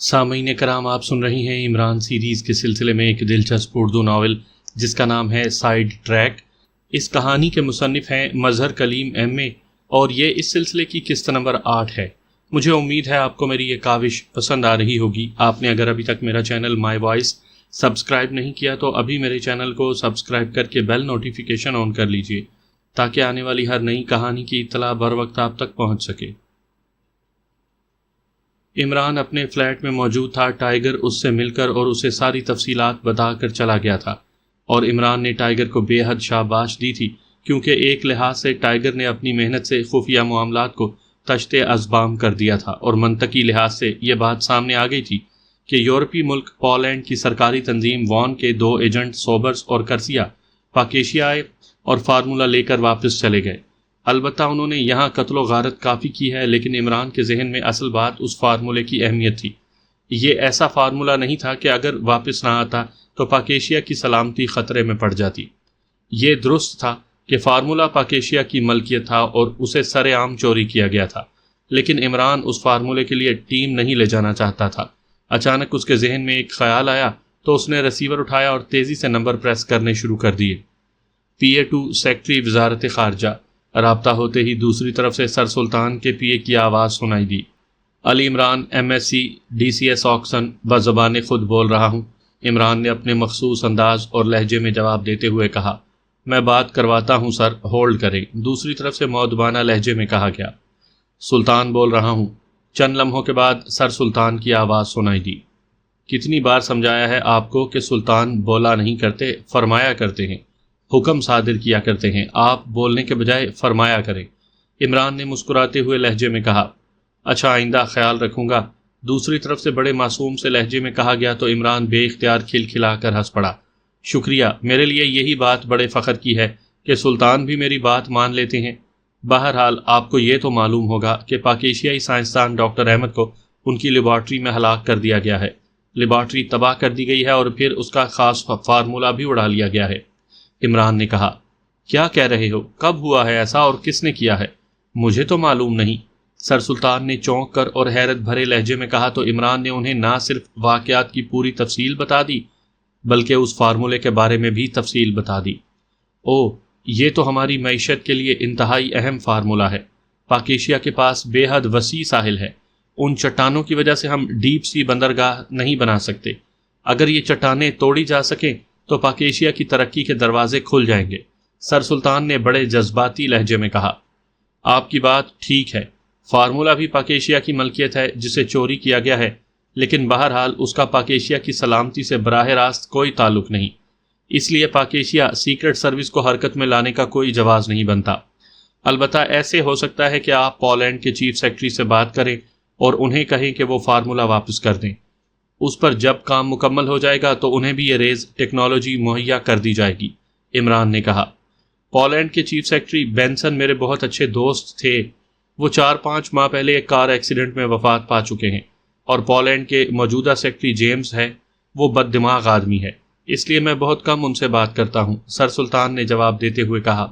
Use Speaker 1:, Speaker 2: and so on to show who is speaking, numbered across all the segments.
Speaker 1: سامعین کرام، آپ سن رہی ہیں عمران سیریز کے سلسلے میں ایک دلچسپ اردو ناول جس کا نام ہے سائیڈ ٹریک۔ اس کہانی کے مصنف ہیں مظہر کلیم ایم اے اور یہ اس سلسلے کی قسط نمبر 8 ہے۔ مجھے امید ہے آپ کو میری یہ کاوش پسند آ رہی ہوگی۔ آپ نے اگر ابھی تک میرا چینل مائی وائس سبسکرائب نہیں کیا تو ابھی میرے چینل کو سبسکرائب کر کے بیل نوٹیفیکیشن آن کر لیجئے تاکہ آنے والی ہر نئی کہانی کی اطلاع بر وقت آپ تک پہنچ سکے۔ عمران اپنے فلیٹ میں موجود تھا۔ ٹائیگر اس سے مل کر اور اسے ساری تفصیلات بتا کر چلا گیا تھا اور عمران نے ٹائیگر کو بے حد شاباش دی تھی، کیونکہ ایک لحاظ سے ٹائیگر نے اپنی محنت سے خفیہ معاملات کو تشت ازبام کر دیا تھا، اور منطقی لحاظ سے یہ بات سامنے آ گئی تھی کہ یورپی ملک پولینڈ کی سرکاری تنظیم وان کے 2 ایجنٹ سوبرز اور کرسیا پاکیشیا آئے اور فارمولہ لے کر واپس چلے گئے۔ البتہ انہوں نے یہاں قتل و غارت کافی کی ہے، لیکن عمران کے ذہن میں اصل بات اس فارمولے کی اہمیت تھی۔ یہ ایسا فارمولہ نہیں تھا کہ اگر واپس نہ آتا تو پاکیشیا کی سلامتی خطرے میں پڑ جاتی۔ یہ درست تھا کہ فارمولہ پاکیشیا کی ملکیت تھا اور اسے سر عام چوری کیا گیا تھا، لیکن عمران اس فارمولے کے لیے ٹیم نہیں لے جانا چاہتا تھا۔ اچانک اس کے ذہن میں ایک خیال آیا تو اس نے ریسیور اٹھایا اور تیزی سے نمبر پریس کرنے شروع کر دیے۔ PA2 سیکٹری وزارت خارجہ۔ رابطہ ہوتے ہی دوسری طرف سے سر سلطان کے PA کی آواز سنائی دی۔ علی عمران MSc DCS آکسن، بزبان خود بول رہا ہوں۔ عمران نے اپنے مخصوص انداز اور لہجے میں جواب دیتے ہوئے کہا، میں بات کرواتا ہوں سر، ہولڈ کریں۔ دوسری طرف سے مؤدبانہ لہجے میں کہا گیا، سلطان بول رہا ہوں۔ چند لمحوں کے بعد سر سلطان کی آواز سنائی دی، کتنی بار سمجھایا ہے آپ کو کہ سلطان بولا نہیں کرتے، فرمایا کرتے ہیں، حکم صادر کیا کرتے ہیں، آپ بولنے کے بجائے فرمایا کریں۔ عمران نے مسکراتے ہوئے لہجے میں کہا، اچھا آئندہ خیال رکھوں گا۔ دوسری طرف سے بڑے معصوم سے لہجے میں کہا گیا تو عمران بے اختیار کھلکھلا کر ہنس پڑا۔ شکریہ، میرے لیے یہی بات بڑے فخر کی ہے کہ سلطان بھی میری بات مان لیتے ہیں۔ بہرحال آپ کو یہ تو معلوم ہوگا کہ پاکیشیائی سائنسدان ڈاکٹر احمد کو ان کی لیبارٹری میں ہلاک کر دیا گیا ہے۔ لیبارٹری تباہ کر دی گئی ہے اور پھر اس کا خاص فارمولہ بھی اڑا لیا گیا ہے۔ عمران نے کہا، کیا کہہ رہے ہو؟ کب ہوا ہے ایسا اور کس نے کیا ہے؟ مجھے تو معلوم نہیں۔ سر سلطان نے چونک کر اور حیرت بھرے لہجے میں کہا تو عمران نے انہیں نہ صرف واقعات کی پوری تفصیل بتا دی بلکہ اس فارمولے کے بارے میں بھی تفصیل بتا دی۔ اوہ، یہ تو ہماری معیشت کے لیے انتہائی اہم فارمولہ ہے۔ پاکیشیا کے پاس بے حد وسیع ساحل ہے۔ ان چٹانوں کی وجہ سے ہم ڈیپ سی بندرگاہ نہیں بنا سکتے۔ اگر یہ چٹانیں توڑی جا سکیں تو پاکیشیا کی ترقی کے دروازے کھل جائیں گے۔ سر سلطان نے بڑے جذباتی لہجے میں کہا، آپ کی بات ٹھیک ہے، فارمولہ بھی پاکیشیا کی ملکیت ہے جسے چوری کیا گیا ہے، لیکن بہرحال اس کا پاکیشیا کی سلامتی سے براہ راست کوئی تعلق نہیں۔ اس لیے پاکیشیا سیکرٹ سروس کو حرکت میں لانے کا کوئی جواز نہیں بنتا۔ البتہ ایسے ہو سکتا ہے کہ آپ پولینڈ کے چیف سیکرٹری سے بات کریں اور انہیں کہیں کہ وہ فارمولہ واپس کر دیں۔ اس پر جب کام مکمل ہو جائے گا تو انہیں بھی یہ ریز ٹیکنالوجی مہیا کر دی جائے گی۔ عمران نے کہا، پولینڈ کے چیف سیکرٹری بینسن میرے بہت اچھے دوست تھے۔ وہ 4-5 ماہ پہلے ایک کار ایکسیڈنٹ میں وفات پا چکے ہیں، اور پولینڈ کے موجودہ سیکرٹری جیمز ہے، وہ بد دماغ آدمی ہے، اس لیے میں بہت کم ان سے بات کرتا ہوں۔ سر سلطان نے جواب دیتے ہوئے کہا،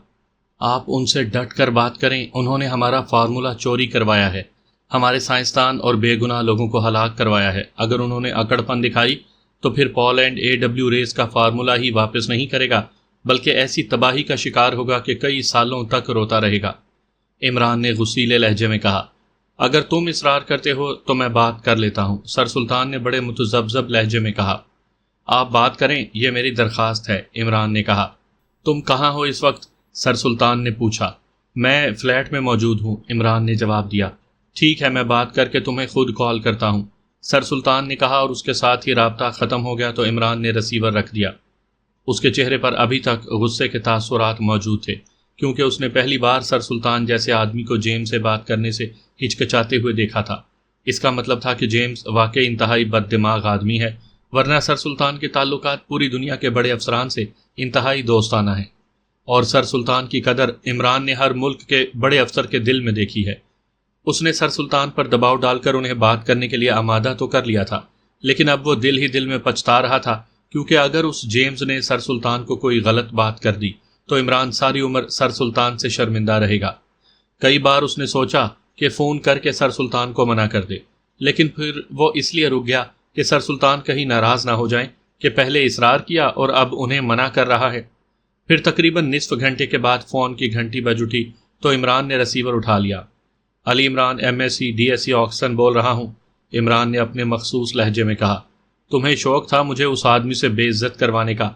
Speaker 1: آپ ان سے ڈٹ کر بات کریں، انہوں نے ہمارا فارمولہ چوری کروایا ہے، ہمارے سائنسدان اور بے گناہ لوگوں کو ہلاک کروایا ہے۔ اگر انہوں نے اکڑ پن دکھائی تو پھر پولینڈ AW ریس کا فارمولہ ہی واپس نہیں کرے گا، بلکہ ایسی تباہی کا شکار ہوگا کہ کئی سالوں تک روتا رہے گا۔ عمران نے غصیلے لہجے میں کہا، اگر تم اصرار کرتے ہو تو میں بات کر لیتا ہوں۔ سر سلطان نے بڑے متذبذب لہجے میں کہا، آپ بات کریں، یہ میری درخواست ہے۔ عمران نے کہا، تم کہاں ہو اس وقت؟ سر سلطان نے پوچھا۔ میں فلیٹ میں موجود ہوں، عمران نے جواب دیا۔ ٹھیک ہے، میں بات کر کے تمہیں خود کال کرتا ہوں، سر سلطان نے کہا، اور اس کے ساتھ ہی رابطہ ختم ہو گیا تو عمران نے ریسیور رکھ دیا۔ اس کے چہرے پر ابھی تک غصے کے تاثرات موجود تھے، کیونکہ اس نے پہلی بار سر سلطان جیسے آدمی کو جیمز سے بات کرنے سے ہچکچاتے ہوئے دیکھا تھا۔ اس کا مطلب تھا کہ جیمز واقعی انتہائی بد دماغ آدمی ہے، ورنہ سر سلطان کے تعلقات پوری دنیا کے بڑے افسران سے انتہائی دوستانہ ہیں، اور سر سلطان کی قدر عمران نے ہر ملک کے بڑے افسر کے دل میں دیکھی ہے۔ اس نے سر سلطان پر دباؤ ڈال کر انہیں بات کرنے کے لیے آمادہ تو کر لیا تھا، لیکن اب وہ دل ہی دل میں پچھتا رہا تھا، کیونکہ اگر اس جیمز نے سر سلطان کو کوئی غلط بات کر دی تو عمران ساری عمر سر سلطان سے شرمندہ رہے گا۔ کئی بار اس نے سوچا کہ فون کر کے سر سلطان کو منع کر دے، لیکن پھر وہ اس لیے رک گیا کہ سر سلطان کہیں ناراض نہ ہو جائیں کہ پہلے اصرار کیا اور اب انہیں منع کر رہا ہے۔ پھر تقریباً نصف گھنٹے کے بعد فون کی گھنٹی بج اٹھی تو عمران نے ریسیور اٹھا لیا۔ علی عمران MSc DSc آکسن بول رہا ہوں، عمران نے اپنے مخصوص لہجے میں کہا۔ تمہیں شوق تھا مجھے اس آدمی سے بے عزت کروانے کا،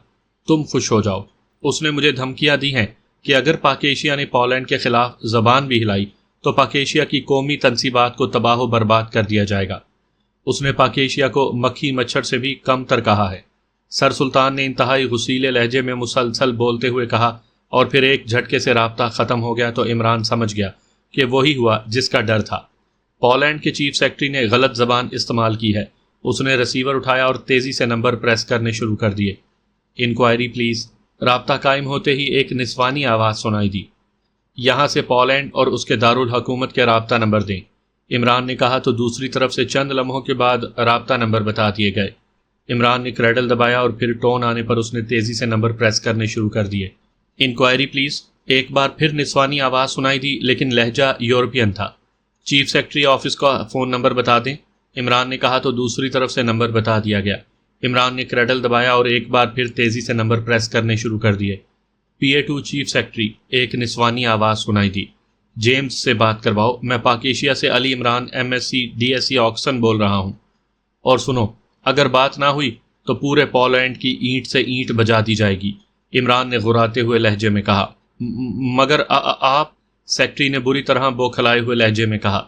Speaker 1: تم خوش ہو جاؤ۔ اس نے مجھے دھمکیاں دی ہیں کہ اگر پاک ایشیا نے پولینڈ کے خلاف زبان بھی ہلائی تو پاک ایشیا کی قومی تنصیبات کو تباہ و برباد کر دیا جائے گا۔ اس نے پاک ایشیا کو مکھی مچھر سے بھی کم تر کہا ہے۔ سر سلطان نے انتہائی غصیلے لہجے میں مسلسل بولتے ہوئے کہا، اور پھر ایک جھٹکے سے رابطہ ختم ہو گیا تو عمران سمجھ گیا کہ وہی ہوا جس کا ڈر تھا۔ پولینڈ کے چیف سیکرٹری نے غلط زبان استعمال کی ہے۔ اس نے ریسیور اٹھایا اور تیزی سے نمبر پریس کرنے شروع کر دیے۔ Enquiry please. رابطہ قائم ہوتے ہی ایک نسوانی آواز سنائی دی۔ یہاں سے پولینڈ اور اس کے دارالحکومت کے رابطہ نمبر دیں۔ عمران نے کہا تو دوسری طرف سے چند لمحوں کے بعد رابطہ نمبر بتا دیے گئے۔ عمران نے کریڈل دبایا اور پھر ٹون آنے پر اس نے تیزی سے نمبر پریس کرنے شروع کر دیے۔ Enquiry please. ایک بار پھر نسوانی آواز سنائی دی لیکن لہجہ یورپین تھا۔ چیف سیکرٹری آفس کا فون نمبر بتا دیں۔ عمران نے کہا تو دوسری طرف سے نمبر بتا دیا گیا۔ عمران نے کریڈل دبایا اور ایک بار پھر تیزی سے نمبر پریس کرنے شروع کر دیے۔ PA2 chief secretary. ایک نسوانی آواز سنائی دی۔ جیمز سے بات کرواؤ، میں پاک ایشیا سے علی عمران MSc DSc آکسن بول رہا ہوں۔ اور سنو، اگر بات نہ ہوئی تو پورے پولینڈ کی اینٹ سے اینٹ بجا دی جائے گی، عمران نے غراتے ہوئے لہجے میں کہا۔ مگر آپ، سیکرٹری نے بری طرح بوکھلائے ہوئے لہجے میں کہا۔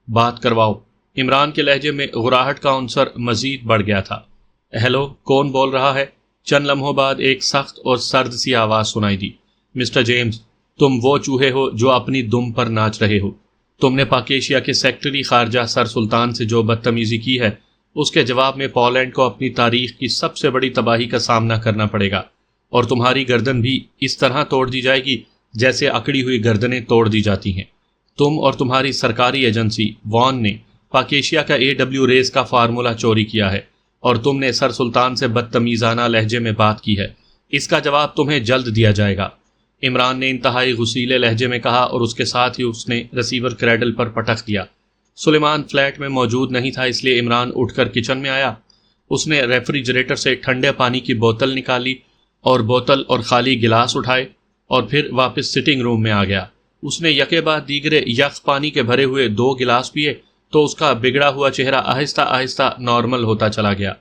Speaker 1: بات کرواؤ۔ عمران کے لہجے میں غراہٹ کا عنصر مزید بڑھ گیا تھا۔ ہیلو، کون بول رہا ہے؟ چند لمحوں بعد ایک سخت اور سرد سی آواز سنائی دی۔ مسٹر جیمز، تم وہ چوہے ہو جو اپنی دم پر ناچ رہے ہو۔ تم نے پاک ایشیا کے سیکرٹری خارجہ سر سلطان سے جو بدتمیزی کی ہے اس کے جواب میں پولینڈ کو اپنی تاریخ کی سب سے بڑی تباہی کا سامنا کرنا پڑے گا، اور تمہاری گردن بھی اس طرح توڑ دی جائے گی جیسے اکڑی ہوئی گردنیں توڑ دی جاتی ہیں۔ تم اور تمہاری سرکاری ایجنسی وان نے پاک ایشیا کا AW ریس کا فارمولا چوری کیا ہے، اور تم نے سر سلطان سے بدتمیزانہ لہجے میں بات کی ہے۔ اس کا جواب تمہیں جلد دیا جائے گا، عمران نے انتہائی غصیلے لہجے میں کہا، اور اس کے ساتھ ہی اس نے ریسیور کریڈل پر پٹخ دیا۔ سلیمان فلیٹ میں موجود نہیں تھا، اس لیے عمران اٹھ کر کچن میں آیا۔ اس نے ریفریجریٹر سے ٹھنڈے پانی کی بوتل نکالی اور بوتل اور خالی گلاس اٹھائے، اور پھر واپس سٹنگ روم میں آ گیا۔ اس نے یکے بعد دیگرے یخ پانی کے بھرے ہوئے 2 گلاس پیے تو اس کا بگڑا ہوا چہرہ آہستہ آہستہ نارمل ہوتا چلا گیا۔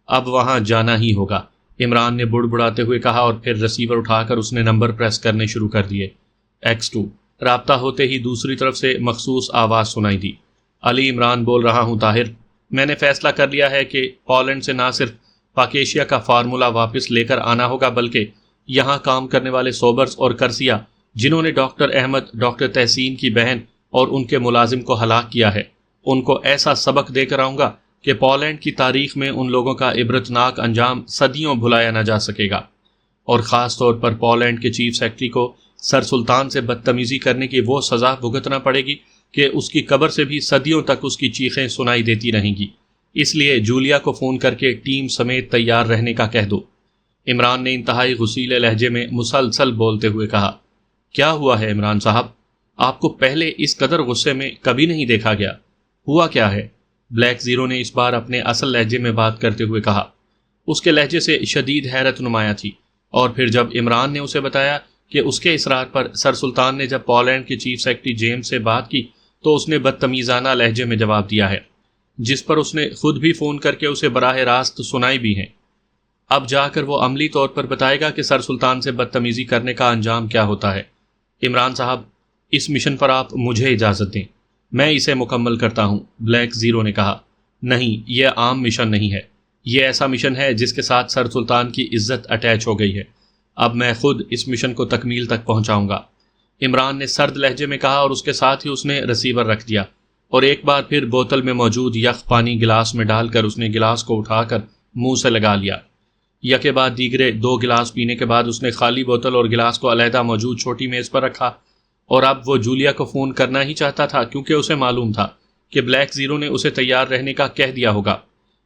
Speaker 1: اب وہاں جانا ہی ہوگا، عمران نے بڑبڑاتے ہوئے کہا، اور پھر ریسیور اٹھا کر اس نے نمبر پریس کرنے شروع کر دیے۔ X2۔ رابطہ ہوتے ہی دوسری طرف سے مخصوص آواز سنائی دی۔ علی عمران بول رہا ہوں طاہر، میں نے فیصلہ کر لیا ہے کہ پولینڈ سے نہ صرف پاک ایشیا کا فارمولا واپس لے کر آنا ہوگا بلکہ یہاں کام کرنے والے سوبرز اور کرسیا جنہوں نے ڈاکٹر احمد، ڈاکٹر تحسین کی بہن اور ان کے ملازم کو ہلاک کیا ہے، ان کو ایسا سبق دے کر آؤں گا کہ پولینڈ کی تاریخ میں ان لوگوں کا عبرتناک انجام صدیوں بھلایا نہ جا سکے گا، اور خاص طور پر پولینڈ کے چیف سیکرٹری کو سر سلطان سے بدتمیزی کرنے کی وہ سزا بھگتنا پڑے گی کہ اس کی قبر سے بھی صدیوں تک اس کی چیخیں سنائی دیتی رہیں گی۔ اس لیے جولیا کو فون کر کے ٹیم سمیت تیار رہنے کا کہہ دو، عمران نے انتہائی غصیلے لہجے میں مسلسل بولتے ہوئے کہا۔ کیا ہوا ہے عمران صاحب؟ آپ کو پہلے اس قدر غصے میں کبھی نہیں دیکھا گیا، ہوا کیا ہے؟ بلیک زیرو نے اس بار اپنے اصل لہجے میں بات کرتے ہوئے کہا۔ اس کے لہجے سے شدید حیرت نمایاں تھی، اور پھر جب عمران نے اسے بتایا کہ اس کے اصرار پر سر سلطان نے جب پولینڈ کے چیف سیکرٹری جیمز سے بات کی تو اس نے بدتمیزانہ لہجے میں جواب دیا ہے، جس پر اس نے خود بھی فون کر کے اسے براہ راست سنائی بھی ہیں۔ اب جا کر وہ عملی طور پر بتائے گا کہ سر سلطان سے بدتمیزی کرنے کا انجام کیا ہوتا ہے۔ عمران صاحب، اس مشن پر آپ مجھے اجازت دیں، میں اسے مکمل کرتا ہوں، بلیک زیرو نے کہا۔ نہیں، یہ عام مشن نہیں ہے، یہ ایسا مشن ہے جس کے ساتھ سر سلطان کی عزت اٹیچ ہو گئی ہے۔ اب میں خود اس مشن کو تکمیل تک پہنچاؤں گا، عمران نے سرد لہجے میں کہا، اور اس کے ساتھ ہی اس نے ریسیور رکھ دیا، اور ایک بار پھر بوتل میں موجود یخ پانی گلاس میں ڈال کر اس نے گلاس کو اٹھا کر منہ سے لگا لیا۔ یکے بعد دیگرے 2 گلاس پینے کے بعد اس نے خالی بوتل اور گلاس کو علیحدہ موجود چھوٹی میز پر رکھا، اور اب وہ جولیا کو فون کرنا ہی چاہتا تھا کیونکہ اسے معلوم تھا کہ بلیک زیرو نے اسے تیار رہنے کا کہہ دیا ہوگا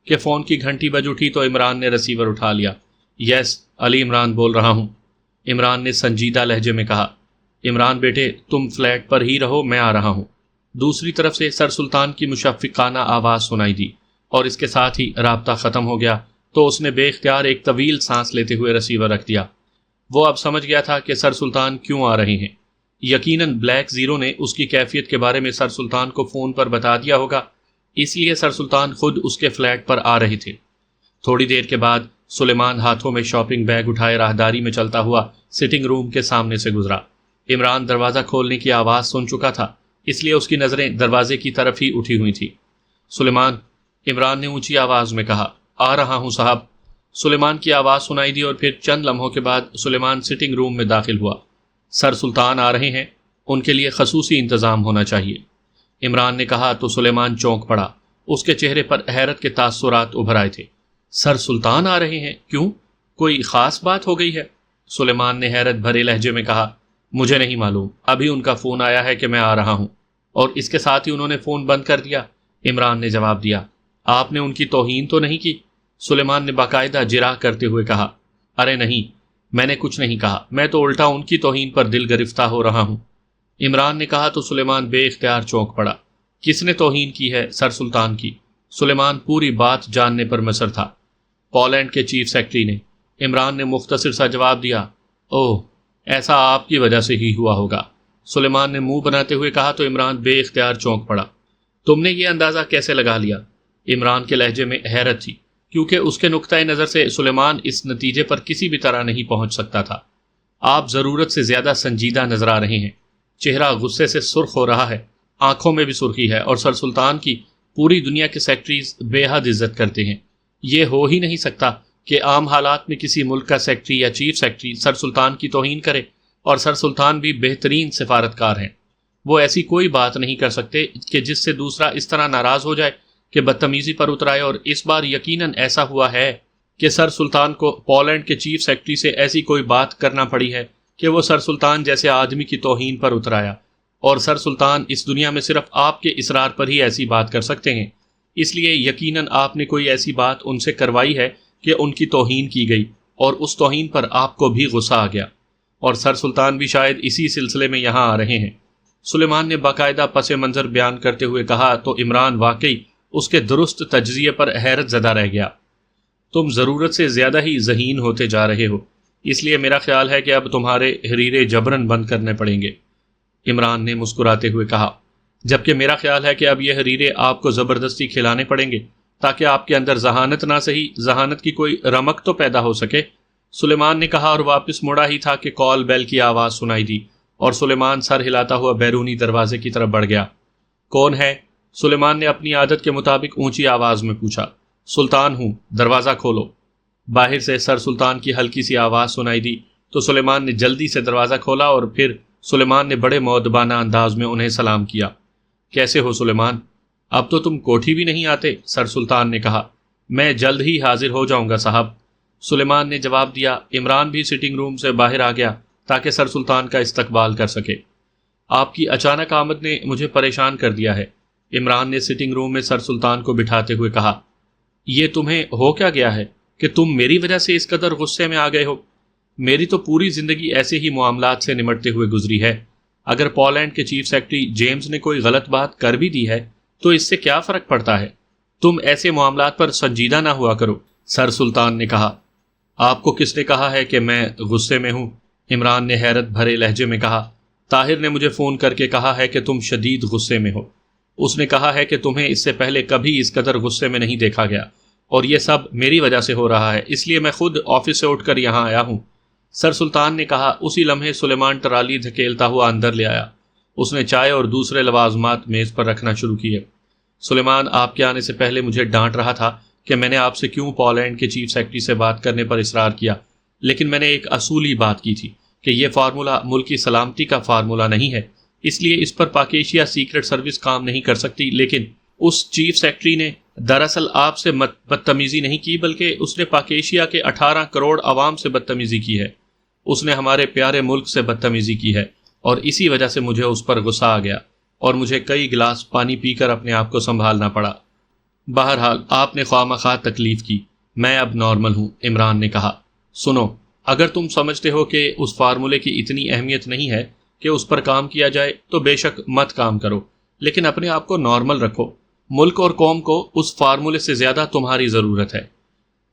Speaker 1: کہ فون کی گھنٹی بج اٹھی تو عمران نے ریسیور اٹھا لیا۔ یس، علی عمران بول رہا ہوں، عمران نے سنجیدہ لہجے میں کہا۔ عمران بیٹے، تم فلیٹ پر ہی رہو، میں آ رہا ہوں۔ دوسری طرف سے سر سلطان کی مشفقانہ آواز سنائی دی اور اس کے ساتھ ہی رابطہ ختم ہو گیا تو اس نے بے اختیار ایک طویل سانس لیتے ہوئے ریسیور رکھ دیا۔ وہ اب سمجھ گیا تھا کہ سر سلطان کیوں آ رہے ہیں۔ یقیناً بلیک زیرو نے اس کی کیفیت کے بارے میں سر سلطان کو فون پر بتا دیا ہوگا، اس لیے سر سلطان خود اس کے فلیٹ پر آ رہے تھے۔ تھوڑی دیر کے بعد سلیمان ہاتھوں میں شاپنگ بیگ اٹھائے راہداری میں چلتا ہوا سٹنگ روم کے سامنے سے گزرا۔ عمران دروازہ کھولنے کی آواز سن چکا تھا، اس لیے اس کی نظریں دروازے کی طرف ہی اٹھی ہوئی تھی۔ سلیمان، عمران نے اونچی آواز میں کہا۔ آ رہا ہوں صاحب۔ سلیمان کی آواز سنائی دی اور پھر چند لمحوں کے بعد سلیمان سٹنگ روم میں داخل ہوا۔ سر سلطان آ رہے ہیں، ان کے لیے خصوصی انتظام ہونا چاہیے، عمران نے کہا تو سلیمان چونک پڑا۔ اس کے چہرے پر حیرت کے تاثرات ابھر آئے تھے۔ سر سلطان آ رہے ہیں؟ کیوں؟ کوئی خاص بات ہو گئی ہے؟ سلیمان نے حیرت بھرے لہجے میں کہا۔ مجھے نہیں معلوم، ابھی ان کا فون آیا ہے کہ میں آ رہا ہوں، اور اس کے ساتھ ہی انہوں نے فون بند کر دیا، عمران نے جواب دیا۔ آپ نے ان کی توہین تو نہیں کی؟ سلیمان نے باقاعدہ جرح کرتے ہوئے کہا۔ ارے نہیں، میں نے کچھ نہیں کہا، میں تو الٹا ان کی توہین پر دل گرفتہ ہو رہا ہوں، عمران نے کہا تو سلیمان بے اختیار چونک پڑا۔ کس نے توہین کی ہے سر سلطان کی؟ سلیمان پوری بات جاننے پر مصر تھا۔ پولینڈ کے چیف سیکرٹری نے، عمران نے مختصر سا جواب دیا۔ اوہ، ایسا آپ کی وجہ سے ہی ہوا ہوگا، سلیمان نے منہ بناتے ہوئے کہا تو عمران بے اختیار چونک پڑا۔ تم نے یہ اندازہ کیسے لگا لیا؟ عمران کے لہجے میں حیرت تھی، کیونکہ اس کے نقطۂ نظر سے سلیمان اس نتیجے پر کسی بھی طرح نہیں پہنچ سکتا تھا۔ آپ ضرورت سے زیادہ سنجیدہ نظر آ رہے ہیں، چہرہ غصے سے سرخ ہو رہا ہے، آنکھوں میں بھی سرخی ہے، اور سر سلطان کی پوری دنیا کے سیکرٹریز بے حد عزت کرتے ہیں۔ یہ ہو ہی نہیں سکتا کہ عام حالات میں کسی ملک کا سیکرٹری یا چیف سیکرٹری سر سلطان کی توہین کرے، اور سر سلطان بھی بہترین سفارتکار ہیں۔ وہ ایسی کوئی بات نہیں کر سکتے کہ جس سے دوسرا اس طرح ناراض ہو جائے کہ بدتمیزی پر اترائے، اور اس بار یقیناً ایسا ہوا ہے کہ سر سلطان کو پولینڈ کے چیف سیکرٹری سے ایسی کوئی بات کرنا پڑی ہے کہ وہ سر سلطان جیسے آدمی کی توہین پر اترایا، اور سر سلطان اس دنیا میں صرف آپ کے اصرار پر ہی ایسی بات کر سکتے ہیں، اس لیے یقیناً آپ نے کوئی ایسی بات ان سے کروائی ہے کہ ان کی توہین کی گئی، اور اس توہین پر آپ کو بھی غصہ آ گیا، اور سر سلطان بھی شاید اسی سلسلے میں یہاں آ رہے ہیں، سلیمان نے باقاعدہ پس منظر بیان کرتے ہوئے کہا تو عمران واقعی اس کے درست تجزیے پر حیرت زدہ رہ گیا۔ تم ضرورت سے زیادہ ہی ذہین ہوتے جا رہے ہو، اس لیے میرا خیال ہے کہ اب تمہارے حریرے جبرن بند کرنے پڑیں گے، عمران نے مسکراتے ہوئے کہا۔ جبکہ میرا خیال ہے کہ اب یہ حریرے آپ کو زبردستی کھلانے پڑیں گے تاکہ آپ کے اندر ذہانت نہ سہی ذہانت کی کوئی رمق تو پیدا ہو سکے، سلیمان نے کہا، اور واپس مڑا ہی تھا کہ کال بیل کی آواز سنائی دی اور سلیمان سر ہلاتا ہوا بیرونی دروازے کی طرف بڑھ گیا۔ کون ہے؟ سلیمان نے اپنی عادت کے مطابق اونچی آواز میں پوچھا۔ سلطان ہوں، دروازہ کھولو۔ باہر سے سر سلطان کی ہلکی سی آواز سنائی دی تو سلیمان نے جلدی سے دروازہ کھولا، اور پھر سلیمان نے بڑے مؤدبانہ انداز میں انہیں سلام کیا۔ کیسے ہو سلیمان؟ اب تو تم کوٹھی بھی نہیں آتے، سر سلطان نے کہا۔ میں جلد ہی حاضر ہو جاؤں گا صاحب، سلیمان نے جواب دیا۔ عمران بھی سٹنگ روم سے باہر آ گیا تاکہ سر سلطان کا استقبال کر سکے۔ آپ کی اچانک آمد نے مجھے پریشان کر دیا ہے، عمران نے سٹنگ روم میں سر سلطان کو بٹھاتے ہوئے کہا۔ یہ تمہیں ہو کیا گیا ہے کہ تم میری وجہ سے اس قدر غصے میں آ گئے ہو؟ میری تو پوری زندگی ایسے ہی معاملات سے نمٹتے ہوئے گزری ہے۔ اگر پولینڈ کے چیف سیکرٹری جیمز نے کوئی غلط بات کر بھی دی ہے تو اس سے کیا فرق پڑتا ہے؟ تم ایسے معاملات پر سنجیدہ نہ ہوا کرو، سر سلطان نے کہا۔ آپ کو کس نے کہا ہے کہ میں غصے میں ہوں؟ عمران نے حیرت بھرے لہجے میں کہا۔ طاہر نے مجھے فون کر کے کہا ہے کہ تم شدید غصے میں ہو، اس نے کہا ہے کہ تمہیں اس سے پہلے کبھی اس قدر غصے میں نہیں دیکھا گیا، اور یہ سب میری وجہ سے ہو رہا ہے، اس لیے میں خود آفس سے اٹھ کر یہاں آیا ہوں، سر سلطان نے کہا۔ اسی لمحے سلیمان ٹرالی دھکیلتا ہوا اندر لے آیا۔ اس نے چائے اور دوسرے لوازمات میز پر رکھنا شروع کیے۔ سلیمان، آپ کے آنے سے پہلے مجھے ڈانٹ رہا تھا کہ میں نے آپ سے کیوں پولینڈ کے چیف سیکرٹری سے بات کرنے پر اصرار کیا، لیکن میں نے ایک اصولی بات کی تھی کہ یہ فارمولہ ملک کی سلامتی کا فارمولہ نہیں ہے، اس لیے اس پر پاک ایشیا سیکرٹ سروس کام نہیں کر سکتی۔ لیکن اس چیف سیکرٹری نے دراصل آپ سے بدتمیزی نہیں کی، بلکہ اس نے پاک ایشیا کے 18 کروڑ عوام سے بدتمیزی کی ہے، اس نے ہمارے پیارے ملک سے بدتمیزی کی ہے، اور اسی وجہ سے مجھے اس پر غصہ آ گیا اور مجھے کئی گلاس پانی پی کر اپنے آپ کو سنبھالنا پڑا۔ بہرحال آپ نے خواہ مخواہ تکلیف کی، میں اب نارمل ہوں، عمران نے کہا۔ سنو، اگر تم سمجھتے ہو کہ اس فارمولے کی اتنی اہمیت نہیں ہے کہ اس پر کام کیا جائے تو بے شک مت کام کرو، لیکن اپنے آپ کو نارمل رکھو. ملک اور قوم کو اس فارمولے سے زیادہ تمہاری ضرورت ہے.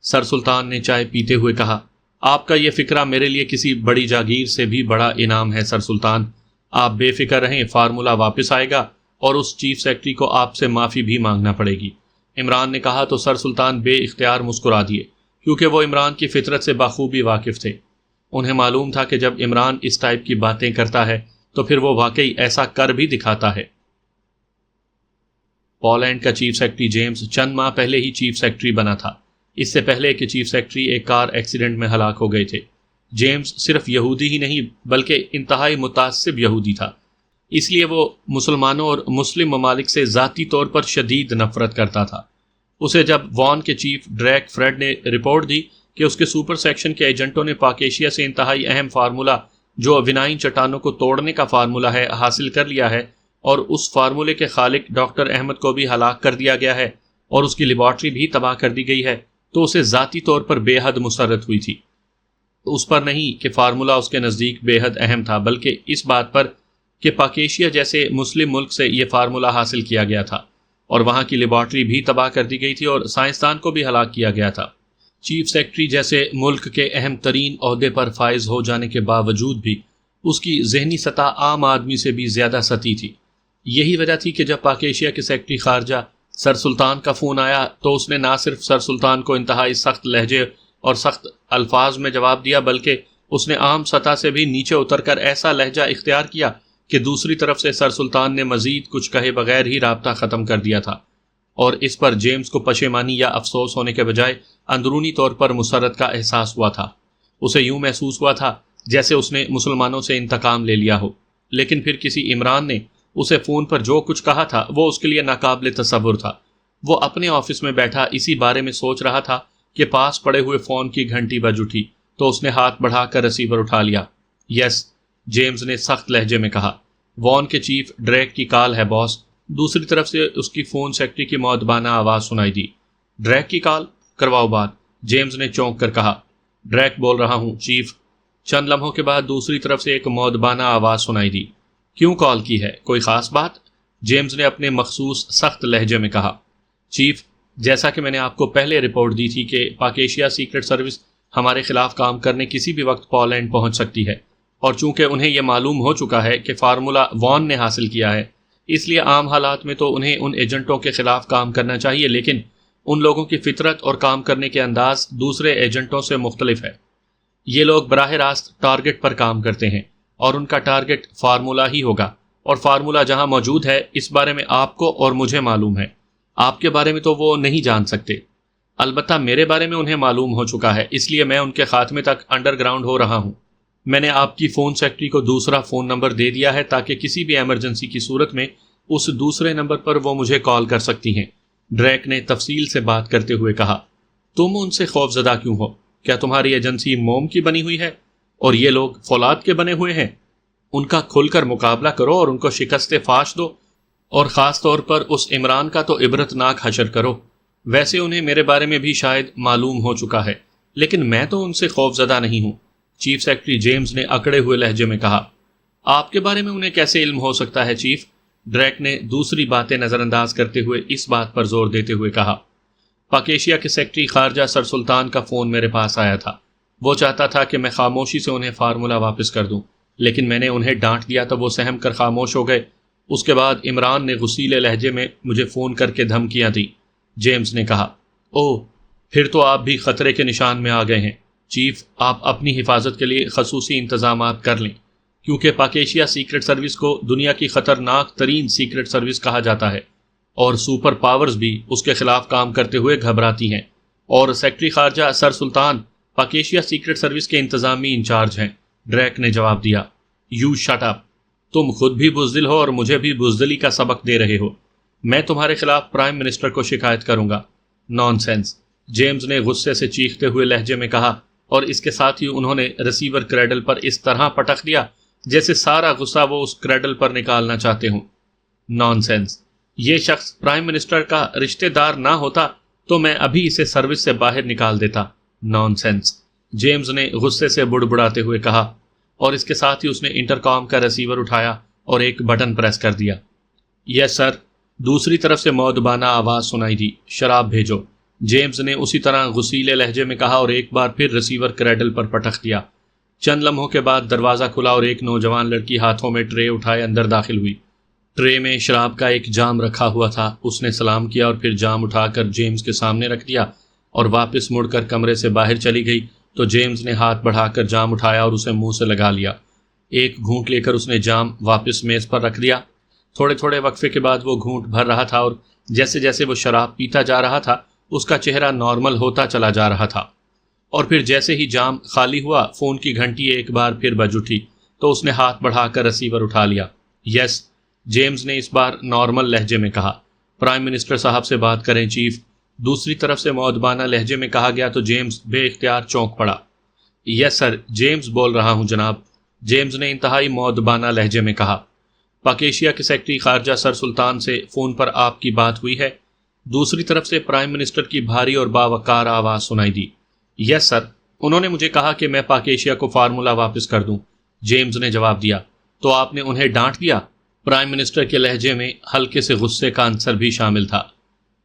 Speaker 1: سر سلطان نے چائے پیتے ہوئے کہا. آپ کا یہ فکرہ میرے لیے کسی بڑی جاگیر سے بھی بڑا انعام ہے سر سلطان. آپ بے فکر رہیں، فارمولہ واپس آئے گا اور اس چیف سیکرٹری کو آپ سے معافی بھی مانگنا پڑے گی. عمران نے کہا تو سر سلطان بے اختیار مسکرا دیے، کیونکہ وہ عمران کی فطرت سے بخوبی واقف تھے. انہیں معلوم تھا کہ جب عمران اس ٹائپ کی باتیں کرتا ہے تو پھر وہ واقعی ایسا کر بھی دکھاتا ہے. پولینڈ کا چیف سیکرٹری جیمز چند ماہ پہلے ہی چیف سیکرٹری بنا تھا، اس سے پہلے کہ چیف سیکرٹری ایک کار ایکسیڈنٹ میں ہلاک ہو گئے تھے. جیمز صرف یہودی ہی نہیں بلکہ انتہائی متعصب یہودی تھا، اس لیے وہ مسلمانوں اور مسلم ممالک سے ذاتی طور پر شدید نفرت کرتا تھا. اسے جب وان کے چیف ڈریک فریڈ نے رپورٹ دی کہ اس کے سپر سیکشن کے ایجنٹوں نے پاک ایشیا سے انتہائی اہم فارمولہ جو ونائن چٹانوں کو توڑنے کا فارمولہ ہے حاصل کر لیا ہے، اور اس فارمولے کے خالق ڈاکٹر احمد کو بھی ہلاک کر دیا گیا ہے اور اس کی لیبارٹری بھی تباہ کر دی گئی ہے، تو اسے ذاتی طور پر بے حد مسرت ہوئی تھی. اس پر نہیں کہ فارمولہ اس کے نزدیک بے حد اہم تھا، بلکہ اس بات پر کہ پاک ایشیا جیسے مسلم ملک سے یہ فارمولہ حاصل کیا گیا تھا اور وہاں کی لیبارٹری بھی تباہ کر دی گئی تھی اور سائنسدان کو بھی ہلاک کیا گیا تھا. چیف سیکرٹری جیسے ملک کے اہم ترین عہدے پر فائز ہو جانے کے باوجود بھی اس کی ذہنی سطح عام آدمی سے بھی زیادہ سطحی تھی. یہی وجہ تھی کہ جب پاک ایشیا کے سیکرٹری خارجہ سر سلطان کا فون آیا تو اس نے نہ صرف سر سلطان کو انتہائی سخت لہجے اور سخت الفاظ میں جواب دیا، بلکہ اس نے عام سطح سے بھی نیچے اتر کر ایسا لہجہ اختیار کیا کہ دوسری طرف سے سر سلطان نے مزید کچھ کہے بغیر ہی رابطہ ختم کر دیا تھا. اور اس پر جیمز کو پشیمانی یا افسوس ہونے کے بجائے اندرونی طور پر مسرت کا احساس ہوا تھا. اسے یوں محسوس ہوا تھا جیسے اس نے مسلمانوں سے انتقام لے لیا ہو. لیکن پھر کسی عمران نے اسے فون پر جو کچھ کہا تھا وہ اس کے لیے ناقابل تصور تھا. وہ اپنے آفس میں بیٹھا اسی بارے میں سوچ رہا تھا کہ پاس پڑے ہوئے فون کی گھنٹی بج اٹھی تو اس نے ہاتھ بڑھا کر ریسیور اٹھا لیا. یس، جیمز نے سخت لہجے میں کہا. وان کے چیف ڈریک کی کال ہے باس. دوسری طرف سے اس کی فون سیکرٹری کی مؤدبانہ آواز سنائی دی. ڈریک کی کال؟ کرواؤ بات، جیمز نے چونک کر کہا. ڈریک بول رہا ہوں چیف. چند لمحوں کے بعد دوسری طرف سے ایک مؤدبانہ آواز سنائی دی. کیوں کال کی ہے؟ کوئی خاص بات؟ جیمز نے اپنے مخصوص سخت لہجے میں کہا. چیف، جیسا کہ میں نے آپ کو پہلے رپورٹ دی تھی کہ پاک ایشیا سیکرٹ سروس ہمارے خلاف کام کرنے کسی بھی وقت پولینڈ پہنچ سکتی ہے، اور چونکہ انہیں یہ معلوم ہو چکا ہے کہ فارمولہ وان نے حاصل کیا ہے، اس لیے عام حالات میں تو انہیں ان ایجنٹوں کے خلاف کام کرنا چاہیے، لیکن ان لوگوں کی فطرت اور کام کرنے کے انداز دوسرے ایجنٹوں سے مختلف ہے. یہ لوگ براہ راست ٹارگٹ پر کام کرتے ہیں اور ان کا ٹارگٹ فارمولہ ہی ہوگا، اور فارمولہ جہاں موجود ہے اس بارے میں آپ کو اور مجھے معلوم ہے. آپ کے بارے میں تو وہ نہیں جان سکتے. البتہ میرے بارے میں انہیں معلوم ہو چکا ہے، اس لیے میں ان کے خاتمے تک انڈر گراؤنڈ ہو رہا ہوں. میں نے آپ کی فون سیکرٹری کو دوسرا فون نمبر دے دیا ہے تاکہ کسی بھی ایمرجنسی کی صورت میں اس دوسرے نمبر پر وہ مجھے کال کر سکتی ہیں. ڈریک نے تفصیل سے بات کرتے ہوئے کہا. تم ان سے خوف زدہ کیوں ہو؟ کیا تمہاری ایجنسی موم کی بنی ہوئی ہے اور یہ لوگ فولاد کے بنے ہوئے ہیں؟ ان کا کھل کر مقابلہ کرو اور ان کو شکست فاش دو، اور خاص طور پر اس عمران کا تو عبرت ناک حشر کرو. ویسے انہیں میرے بارے میں بھی شاید معلوم ہو چکا ہے، لیکن میں تو ان سے خوف زدہ نہیں ہوں. چیف سیکرٹری جیمز نے اکڑے ہوئے لہجے میں کہا. آپ کے بارے میں انہیں کیسے علم ہو سکتا ہے چیف؟ ڈریک نے دوسری باتیں نظر انداز کرتے ہوئے اس بات پر زور دیتے ہوئے کہا. پاک ایشیا کے سیکرٹری خارجہ سر سلطان کا فون میرے پاس آیا تھا. وہ چاہتا تھا کہ میں خاموشی سے انہیں فارمولہ واپس کر دوں، لیکن میں نے انہیں ڈانٹ دیا تو وہ سہم کر خاموش ہو گئے. اس کے بعد عمران نے غصیلے لہجے میں مجھے فون کر کے دھمکیاں دیں. جیمز نے کہا. اوہ، پھر تو آپ بھی خطرے کے نشان میں آ گئے ہیں. چیف، آپ اپنی حفاظت کے لیے خصوصی انتظامات کر لیں، کیونکہ پاک ایشیا سیکرٹ سروس کو دنیا کی خطرناک ترین سیکرٹ سروس کہا جاتا ہے، اور سپر پاورز بھی اس کے خلاف کام کرتے ہوئے گھبراتی ہیں. اور سیکرٹری خارجہ سر سلطان پاک ایشیا سیکرٹ سروس کے انتظامی انچارج ہیں. ڈریک نے جواب دیا. You shut up. تم خود بھی بزدل ہو اور مجھے بھی بزدلی کا سبق دے رہے ہو. میں تمہارے خلاف پرائم منسٹر کو شکایت کروں گا. نان سینس، جیمز نے غصے سے چیختے ہوئے لہجے میں کہا، اور اس کے ساتھ ہی انہوں نے ریسیور کریڈل پر اس طرح پٹخ دیا جیسے سارا غصہ وہ اس کریڈل پر نکالنا چاہتے ہوں. نان سینس. یہ شخص پرائم منسٹر کا رشتہ دار نہ ہوتا تو میں ابھی اسے سروس سے باہر نکال دیتا. نان سینس، جیمز نے غصے سے بڑبڑاتے ہوئے کہا، اور اس کے ساتھ ہی اس نے انٹر کام کا ریسیور اٹھایا اور ایک بٹن پریس کر دیا. یس سر۔ دوسری طرف سے مؤدبانہ آواز سنائی دی، شراب بھیجو۔ جیمز نے اسی طرح غصیلے لہجے میں کہا اور ایک بار پھر ریسیور کریڈل پر پٹخ دیا۔ چند لمحوں کے بعد دروازہ کھلا اور ایک نوجوان لڑکی ہاتھوں میں ٹرے اٹھائے اندر داخل ہوئی۔ ٹرے میں شراب کا ایک جام رکھا ہوا تھا۔ اس نے سلام کیا اور پھر جام اٹھا کر جیمز کے سامنے رکھ دیا اور واپس مڑ کر کمرے سے باہر چلی گئی تو جیمز نے ہاتھ بڑھا کر جام اٹھایا اور اسے منہ سے لگا لیا۔ ایک گھونٹ لے کر اس نے جام واپس میز پر رکھ دیا۔ تھوڑے تھوڑے وقفے کے بعد وہ گھونٹ بھر رہا تھا اور جیسے جیسے وہ شراب پیتا جا رہا تھا اس کا چہرہ نارمل ہوتا چلا جا رہا تھا۔ اور پھر جیسے ہی جام خالی ہوا فون کی گھنٹی ایک بار پھر بج اٹھی تو اس نے ہاتھ بڑھا کر ریسیور اٹھا لیا۔ یس، جیمز نے اس بار نارمل لہجے میں کہا۔ پرائم منسٹر صاحب سے بات کریں چیف، دوسری طرف سے مؤدبانہ لہجے میں کہا گیا تو جیمز بے اختیار چونک پڑا۔ یس سر، جیمز بول رہا ہوں جناب، جیمز نے انتہائی مؤدبانہ لہجے میں کہا۔ پاکیشیا کے سیکرٹری خارجہ سر سلطان سے فون پر آپ کی بات ہوئی ہے؟ دوسری طرف سے پرائم منسٹر کی بھاری اور باوقار آواز سنائی دی۔ یس سر، انہوں نے مجھے کہا کہ میں پاکیشیا کو فارمولا واپس کر دوں، جیمز نے جواب دیا۔ تو آپ نے انہیں ڈانٹ دیا؟ پرائم منسٹر کے لہجے میں ہلکے سے غصے کا عنصر بھی شامل تھا۔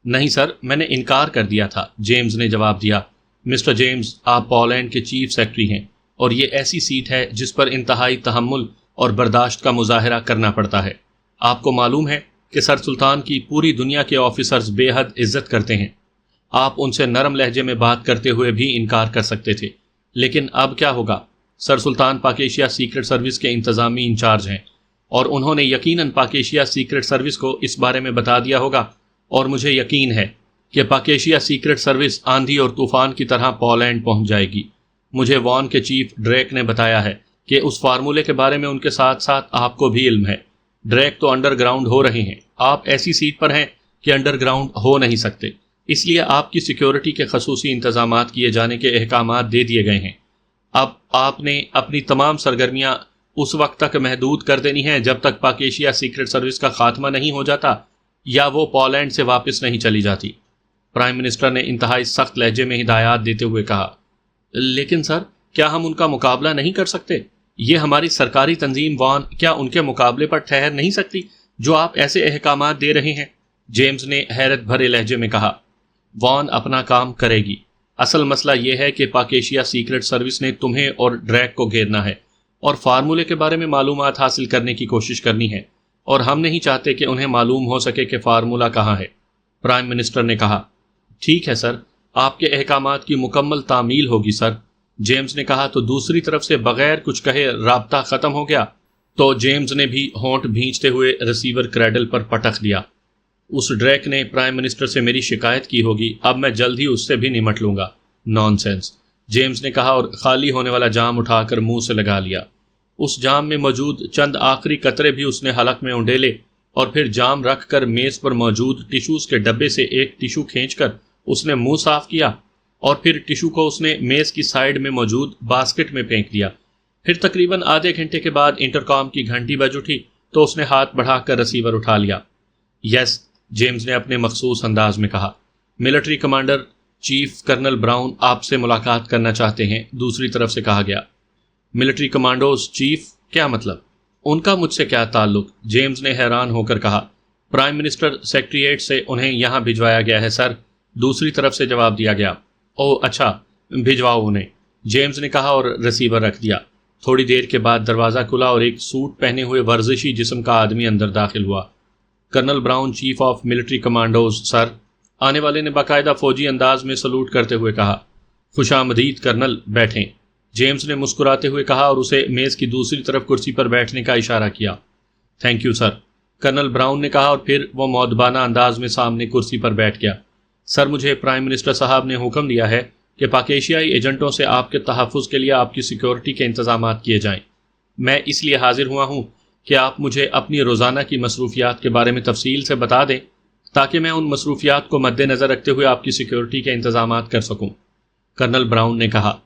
Speaker 1: نہیں سر، میں نے انکار کر دیا تھا، جیمز نے جواب دیا۔ مسٹر جیمز، آپ پولینڈ کے چیف سیکرٹری ہیں اور یہ ایسی سیٹ ہے جس پر انتہائی تحمل اور برداشت کا مظاہرہ کرنا پڑتا ہے۔ آپ کو معلوم ہے کہ سر سلطان کی پوری دنیا کے آفیسرز بے حد عزت کرتے ہیں۔ آپ ان سے نرم لہجے میں بات کرتے ہوئے بھی انکار کر سکتے تھے، لیکن اب کیا ہوگا؟ سر سلطان پاکیشیا سیکرٹ سروس کے انتظامی انچارج ہیں اور انہوں نے یقیناً پاکیشیا سیکرٹ سروس کو اس بارے میں بتا دیا ہوگا، اور مجھے یقین ہے کہ پاکیشیا سیکرٹ سروس آندھی اور طوفان کی طرح پولینڈ پہنچ جائے گی۔ مجھے وان کے چیف ڈریک نے بتایا ہے کہ اس فارمولے کے بارے میں ان کے ساتھ ساتھ آپ کو بھی علم ہے۔ ڈریک تو انڈر گراؤنڈ ہو رہے ہیں، آپ ایسی سیٹ پر ہیں کہ انڈر گراؤنڈ ہو نہیں سکتے، اس لیے آپ کی سیکیورٹی کے خصوصی انتظامات کیے جانے کے احکامات دے دیے گئے ہیں۔ اب آپ نے اپنی تمام سرگرمیاں اس وقت تک محدود کر دینی ہیں جب تک پاکیشیا سیکرٹ سروس کا خاتمہ نہیں ہو جاتا یا وہ پولینڈ سے واپس نہیں چلی جاتی، پرائم منسٹر نے انتہائی سخت لہجے میں ہدایات دیتے ہوئے کہا۔ لیکن سر، کیا ہم ان کا مقابلہ نہیں کر سکتے؟ یہ ہماری سرکاری تنظیم وان کیا ان کے مقابلے پر ٹھہر نہیں سکتی جو آپ ایسے احکامات دے رہے ہیں؟ جیمز نے حیرت بھرے لہجے میں کہا۔ وان اپنا کام کرے گی، اصل مسئلہ یہ ہے کہ پاکیشیا سیکرٹ سروس نے تمہیں اور ڈریک کو گھیرنا ہے اور فارمولے کے بارے میں معلومات حاصل کرنے کی کوشش کرنی ہے، اور ہم نہیں چاہتے کہ انہیں معلوم ہو سکے کہ فارمولا کہاں ہے، پرائم منسٹر نے کہا۔ ٹھیک ہے سر، آپ کے احکامات کی مکمل تعمیل ہوگی سر، جیمز نے کہا تو دوسری طرف سے بغیر کچھ کہے رابطہ ختم ہو گیا تو جیمز نے بھی ہونٹ بھینچتے ہوئے ریسیور کریڈل پر پٹخ دیا۔ اس ڈریک نے پرائم منسٹر سے میری شکایت کی ہوگی، اب میں جلد ہی اس سے بھی نمٹ لوں گا۔ نان سینس، جیمز نے کہا اور خالی ہونے والا جام اٹھا کر منہ سے لگا لیا۔ اس جام میں موجود چند آخری قطرے بھی اس نے حلق میں اونڈیلے اور پھر جام رکھ کر میز پر موجود ٹیشوز کے ڈبے سے ایک ٹیشو کھینچ کر اس نے منہ صاف کیا اور پھر ٹیشو کو اس نے میز کی سائیڈ میں موجود باسکٹ میں پھینک دیا۔ پھر تقریباً آدھے گھنٹے کے بعد انٹرکام کی گھنٹی بج اٹھی تو اس نے ہاتھ بڑھا کر ریسیور اٹھا لیا۔ یس، جیمز نے اپنے مخصوص انداز میں کہا۔ Military commander chief colonel Brown آپ سے ملاقات کرنا چاہتے ہیں، دوسری طرف سے کہا گیا۔ ملٹری کمانڈوز چیف، کیا مطلب؟ ان کا مجھ سے کیا تعلق؟ جیمز نے حیران ہو کر کہا۔ پرائم منسٹر سیکریٹریٹ سے انہیں یہاں بھجوایا گیا ہے سر، دوسری طرف سے جواب دیا گیا۔ او اچھا، بھجواؤ انہیں، جیمز نے کہا اور ریسیور رکھ دیا۔ تھوڑی دیر کے بعد دروازہ کھلا اور ایک سوٹ پہنے ہوئے ورزشی جسم کا آدمی اندر داخل ہوا۔ Colonel Brown, chief of military commandos sir, آنے والے نے باقاعدہ فوجی انداز میں سلوٹ کرتے ہوئے کہا۔ خوش آمدید کرنل، بیٹھیں، جیمز نے مسکراتے ہوئے کہا اور اسے میز کی دوسری طرف کرسی پر بیٹھنے کا اشارہ کیا۔ Thank you sir, colonel Brown نے کہا اور پھر وہ مؤدبانہ انداز میں سامنے کرسی پر بیٹھ گیا۔ سر، مجھے پرائم منسٹر صاحب نے حکم دیا ہے کہ پاکیشیائی ایجنٹوں سے آپ کے تحفظ کے لیے آپ کی سیکیورٹی کے انتظامات کیے جائیں۔ میں اس لیے حاضر ہوا ہوں کہ آپ مجھے اپنی روزانہ کی مصروفیات کے بارے میں تفصیل سے بتا دیں تاکہ میں ان مصروفیات کو مد نظر رکھتے ہوئے آپ کی سیکیورٹی کے انتظامات کر سکوں۔ کرنل براؤن نے کہا،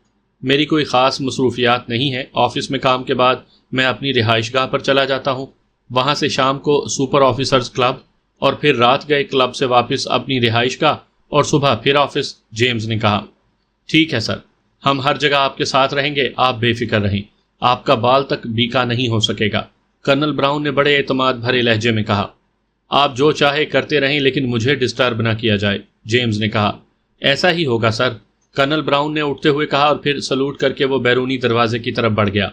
Speaker 1: میری کوئی خاص مصروفیات نہیں ہے، آفس میں کام کے بعد میں اپنی رہائش گاہ پر چلا جاتا ہوں، وہاں سے شام کو سپر آفیسرز کلب اور پھر رات گئے کلب سے واپس اپنی رہائش گاہ اور صبح پھر آفس، جیمز نے کہا۔ ٹھیک ہے سر، ہم ہر جگہ آپ کے ساتھ رہیں گے، آپ بے فکر رہیں، آپ کا بال تک بیکا نہیں ہو سکے گا، کرنل براؤن نے بڑے اعتماد بھرے لہجے میں کہا۔ آپ جو چاہے کرتے رہیں لیکن مجھے ڈسٹرب نہ کیا جائے، جیمز نے کہا۔ ایسا ہی ہوگا سر، کرنل براؤن نے اٹھتے ہوئے کہا، اور پھر سلوٹ کر کے وہ بیرونی دروازے کی طرف بڑھ گیا۔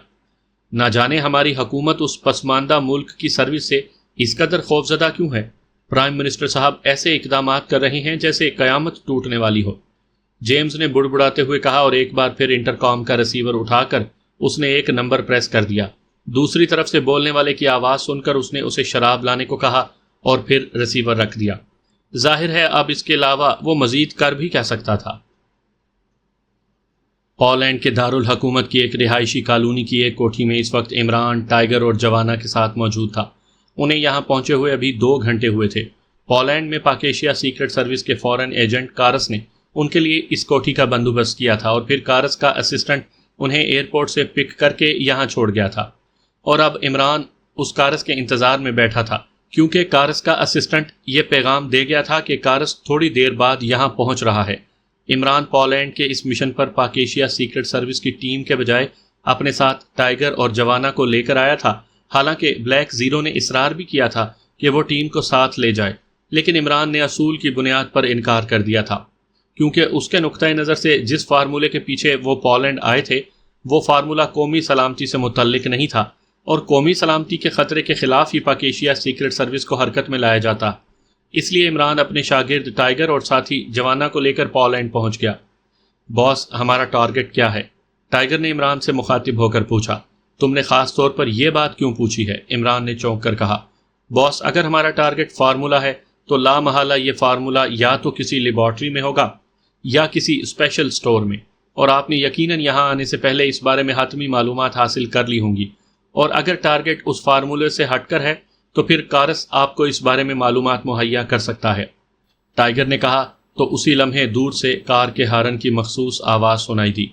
Speaker 1: نہ جانے ہماری حکومت اس پسماندہ ملک کی سروس سے اس قدر خوفزدہ کیوں ہے؟ پرائم منسٹر صاحب ایسے اقدامات کر رہے ہیں جیسے قیامت ٹوٹنے والی ہو، جیمز نے بڑبڑاتے ہوئے کہا، اور ایک بار پھر انٹر کام کا ریسیور اٹھا کر اس نے ایک نمبر پریس کر دیا۔ دوسری طرف سے بولنے والے کی آواز سن کر اس نے اسے شراب لانے کو کہا اور پھر ریسیور رکھ دیا۔ ظاہر ہے اب اس کے علاوہ وہ مزید کر بھی کیا سکتا تھا۔ پولینڈ کے دارالحکومت کی ایک رہائشی کالونی کی ایک کوٹھی میں اس وقت عمران، ٹائیگر اور جوانا کے ساتھ موجود تھا۔ انہیں یہاں پہنچے ہوئے ابھی 2 گھنٹے ہوئے تھے۔ پولینڈ میں پاک ایشیا سیکرٹ سروس کے فورن ایجنٹ کارس نے ان کے لیے اس کوٹھی کا بندوبست کیا تھا، اور پھر کارس کا اسسٹنٹ انہیں ایئرپورٹ سے پک کر کے یہاں چھوڑ گیا تھا، اور اب عمران اس کارس کے انتظار میں بیٹھا تھا، کیونکہ کارس کا اسسٹنٹ یہ پیغام دے گیا تھا کہ کارس تھوڑی دیر بعد یہاں پہنچ رہا ہے۔ عمران پولینڈ کے اس مشن پر پاک ایشیا سیکرٹ سروس کی ٹیم کے بجائے اپنے ساتھ ٹائیگر اور جوانا کو لے کر آیا تھا، حالانکہ بلیک زیرو نے اصرار بھی کیا تھا کہ وہ ٹیم کو ساتھ لے جائے، لیکن عمران نے اصول کی بنیاد پر انکار کر دیا تھا، کیونکہ اس کے نقطۂ نظر سے جس فارمولے کے پیچھے وہ پولینڈ آئے تھے وہ فارمولہ قومی سلامتی سے متعلق نہیں تھا، اور قومی سلامتی کے خطرے کے خلاف ہی پاک ایشیا سیکرٹ سروس کو حرکت میں لایا جاتا۔ اس لیے عمران اپنے شاگرد ٹائیگر اور ساتھی جوانا کو لے کر پولینڈ پہنچ گیا۔ باس، ہمارا ٹارگٹ کیا ہے؟ ٹائیگر نے عمران سے مخاطب ہو کر پوچھا۔ تم نے خاص طور پر یہ بات کیوں پوچھی ہے؟ عمران نے چونک کر کہا۔ باس، اگر ہمارا ٹارگٹ فارمولہ ہے تو لامحالہ یہ فارمولہ یا تو کسی لیبارٹری میں ہوگا یا کسی اسپیشل سٹور میں، اور آپ نے یقیناً یہاں آنے سے پہلے اس بارے میں حتمی معلومات حاصل کر لی ہوں گی، اور اگر ٹارگٹ اس فارمولے سے ہٹ کر ہے تو پھر کارس آپ کو اس بارے میں معلومات مہیا کر سکتا ہے۔ ٹائیگر نے کہا تو اسی لمحے دور سے کار کے ہارن کی مخصوص آواز سنائی دی۔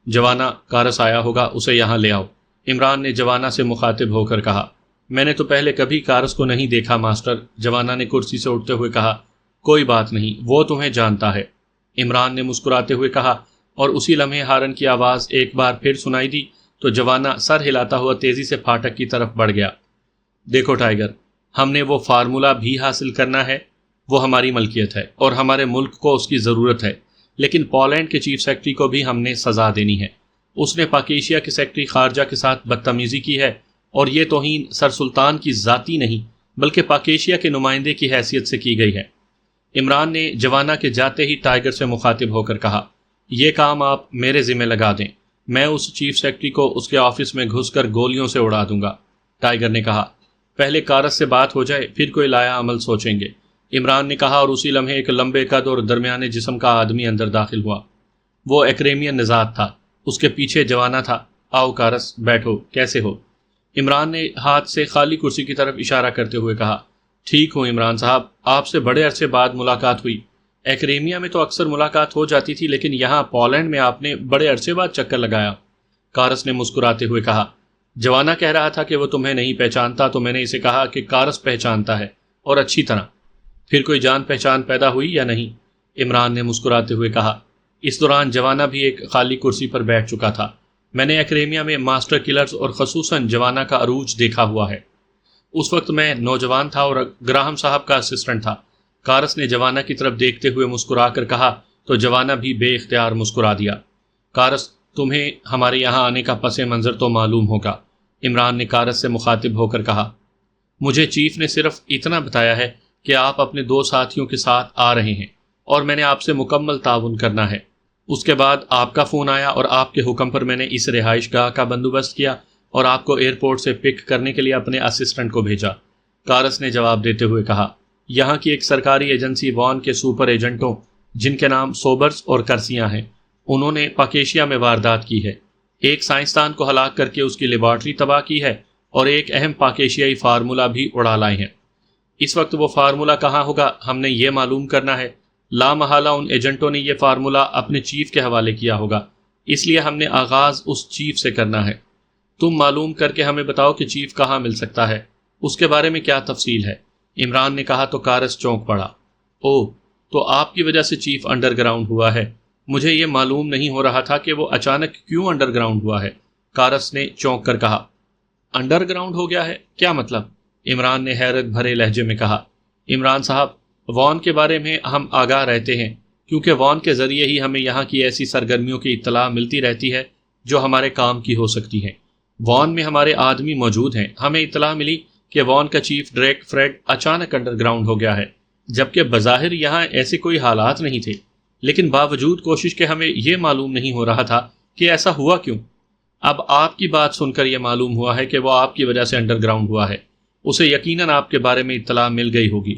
Speaker 1: جوانا، کارس آیا ہوگا، اسے یہاں لے آؤ، عمران نے جوانا سے مخاطب ہو کر کہا۔ میں نے تو پہلے کبھی کارس کو نہیں دیکھا ماسٹر، جوانا نے کرسی سے اٹھتے ہوئے کہا۔ کوئی بات نہیں، وہ تمہیں جانتا ہے، عمران نے مسکراتے ہوئے کہا، اور اسی لمحے ہارن کی آواز ایک بار پھر سنائی دی تو جوانا سر ہلاتا ہوا تیزی سے پھاٹک کی طرف بڑھ گیا۔ دیکھو ٹائیگر، ہم نے وہ فارمولہ بھی حاصل کرنا ہے، وہ ہماری ملکیت ہے اور ہمارے ملک کو اس کی ضرورت ہے، لیکن پولینڈ کے چیف سیکرٹری کو بھی ہم نے سزا دینی ہے۔ اس نے پاک ایشیا کے سیکرٹری خارجہ کے ساتھ بدتمیزی کی ہے، اور یہ توہین سر سلطان کی ذاتی نہیں بلکہ پاک ایشیا کے نمائندے کی حیثیت سے کی گئی ہے۔ عمران نے جوانا کے جاتے ہی ٹائیگر سے مخاطب ہو کر کہا، یہ کام آپ میرے ذمہ لگا دیں، میں اس چیف سیکرٹری کو اس کے آفس میں گھس کر گولیوں سے اڑا دوں گا۔ ٹائیگر نے کہا، پہلے کارس سے بات ہو جائے پھر کوئی لایا عمل سوچیں گے، عمران نے کہا، اور اسی لمحے ایک لمبے قد اور درمیانے جسم کا آدمی اندر داخل ہوا۔ وہ ایکریمین نژاد تھا، اس کے پیچھے جوانا تھا۔ آؤ کارس، بیٹھو، کیسے ہو؟ عمران نے ہاتھ سے خالی کرسی کی طرف اشارہ کرتے ہوئے کہا، ٹھیک ہوں عمران صاحب، آپ سے بڑے عرصے بعد ملاقات ہوئی۔ ایکریمیا میں تو اکثر ملاقات ہو جاتی تھی، لیکن یہاں پولینڈ میں آپ نے بڑے عرصے بعد چکر لگایا، کارس نے مسکراتے ہوئے کہا۔ جوانا کہہ رہا تھا کہ وہ تمہیں نہیں پہچانتا، تو میں نے اسے کہا کہ کارس پہچانتا ہے، اور اچھی طرح۔ پھر کوئی جان پہچان پیدا ہوئی یا نہیں؟ عمران نے مسکراتے ہوئے کہا۔ اس دوران جوانا بھی ایک خالی کرسی پر بیٹھ چکا تھا۔ میں نے ایکریمیا میں ماسٹر کلرز اور خصوصاً جوانا کا عروج دیکھا ہوا ہے۔ اس وقت میں نوجوان تھا اور گراہم صاحب کا اسسٹنٹ تھا۔ کارس نے جوانا کی طرف دیکھتے ہوئے مسکرا کر کہا، تو جوانا بھی بے اختیار مسکرا دیا۔ کارس، تمہیں ہمارے یہاں آنے کا پس منظر تو معلوم ہوگا، عمران نے کارس سے مخاطب ہو کر کہا۔ مجھے چیف نے صرف اتنا بتایا ہے کہ آپ اپنے 2 ساتھیوں کے ساتھ آ رہے ہیں، اور میں نے آپ سے مکمل تعاون کرنا ہے۔ اس کے بعد آپ کا فون آیا اور آپ کے حکم پر میں نے اس رہائش گاہ کا بندوبست کیا اور آپ کو ایئرپورٹ سے پک کرنے کے لیے اپنے اسسٹنٹ کو بھیجا، کارس نے جواب دیتے ہوئے کہا۔ یہاں کی ایک سرکاری ایجنسی وان کے سپر ایجنٹوں، جن کے نام سوبرز اور کرسیاں ہیں، انہوں نے پاک ایشیا میں واردات کی ہے، ایک سائنسدان کو ہلاک کر کے اس کی لیبارٹری تباہ کی ہے، اور ایک اہم پاک ایشیائی فارمولہ بھی اڑا لائے ہیں۔ اس وقت وہ فارمولہ کہاں ہوگا ہم نے یہ معلوم کرنا ہے۔ لامحالہ ان ایجنٹوں نے یہ فارمولہ اپنے چیف کے حوالے کیا ہوگا، اس لیے ہم نے آغاز اس چیف سے کرنا ہے۔ تم معلوم کر کے ہمیں بتاؤ کہ چیف کہاں مل سکتا ہے، اس کے بارے میں کیا تفصیل ہے؟ عمران نے کہا تو کارس چونک پڑا۔ اوہ، تو آپ کی وجہ سے چیف انڈر گراؤنڈ ہوا ہے؟ مجھے یہ معلوم نہیں ہو رہا تھا کہ وہ اچانک کیوں انڈر گراؤنڈ ہوا ہے، کارس نے چونک کر کہا۔ انڈر گراؤنڈ ہو گیا ہے؟ کیا مطلب؟ عمران نے حیرت بھرے لہجے میں کہا۔ عمران صاحب، وان کے بارے میں ہم آگاہ رہتے ہیں کیونکہ وان کے ذریعے ہی ہمیں یہاں کی ایسی سرگرمیوں کی اطلاع ملتی رہتی ہے جو ہمارے کام کی ہو سکتی ہیں۔ وان میں ہمارے آدمی موجود ہیں۔ ہمیں اطلاع ملی کہ وان کا چیف ڈریک فریڈ اچانک انڈر گراؤنڈ ہو گیا ہے، جبکہ بظاہر یہاں ایسے کوئی حالات نہیں تھے، لیکن باوجود کوشش کے ہمیں یہ معلوم نہیں ہو رہا تھا کہ ایسا ہوا کیوں۔ اب آپ کی بات سن کر یہ معلوم ہوا ہے کہ وہ آپ کی وجہ سے انڈر گراؤنڈ ہوا ہے۔ اسے یقیناً آپ کے بارے میں اطلاع مل گئی ہوگی۔